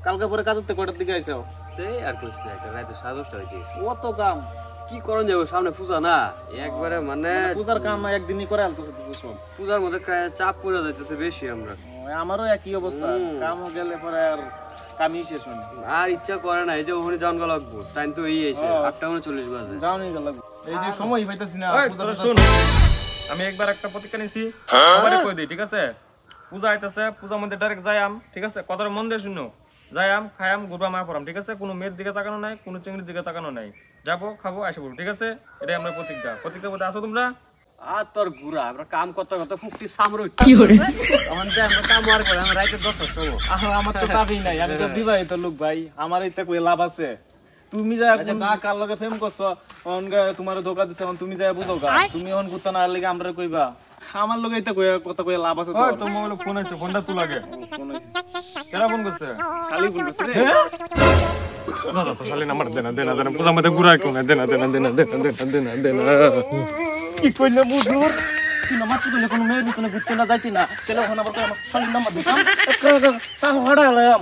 কালকে পরে কাজতে কয়টার দিকে আইছাও? এই আর কইছ না, একটা রাতে 7:30টা হইছে। অত কাম কি করন যাবো, সামনে পূজা না, একবারে মানে পূজার কাম একদিনই করে আলতেছে তো সব। পূজার মধ্যে চাপ পড়ে যাইতেছে বেশি আমরা। আমারও একই অবস্থা, কামও গেলে পরে আর কামই শেষ হয় না। আর ইচ্ছা করে না, এই যে ওখানে জানগা লাগবো, টাইম তো এই এসে 8:39 বাজে। যাওনি গেল এই যে সময় পাইতাছি না। ওই তোরা শুন, আমি একবার একটা প্রতিজ্ঞা নিছি, সবারে কই দেই, ঠিক আছে? পূজা আইতাছে, পূজার মধ্যে ডাইরেক্ট যাইয়াম, ঠিক আছে? কথাটা মন দিয়ে শুনো, যাইয়াম খাইয়াম ঘুরবা মা পড়াম, ঠিক আছে? কোনো মেয়ের দিকে তাকানো নাই, কোনো চিংড়ির দিকে তাকানো নাই, যাবো খাবো আসে পড়বো, ঠিক আছে? এটাই আমরা প্রতিজ্ঞা। প্রতিজ্ঞা বলতে আসো তোমরা? আর তোর গুড়া আমরা কাম করতে করতে ফুকটি সামরো কি করে আমার যে আমরা কাম আর করে আমরা রাইতে 10টার সময়। আমার তো চাবি নাই, আমি তো বিবাহিত লোক ভাই, আমার এতে কই লাভ আছে? তুমি যা কার লগে প্রেম করছো, অনগা তোমার ধোকা দিছে, তুমি যা বুঝো গা, তুমি অন গুতা না লাগি আমরা কইবা আমার লগে এতে কই কথা কই লাভ আছে? ওই তোর মোবাইলে ফোন আছে, ফোনটা তুই লাগে। কেরা ফোন করছে? শালি ফোন করছে রে। দাদা তো শালি নাম্বার দেনা দেনা দেনা, পূজার মধ্যে ঘুরা কেউ না, দেনা দেনা দেনা দেনা দেনা দেনা দেনা। কি কইলে মুজুর, তুই না মাছ কইলে কোনো মেয়ের নিচে ঘুরতে না যাইতি না, তাহলে ওখানে আবার শালির নাম্বার দিতাম, হড়া গেলাম।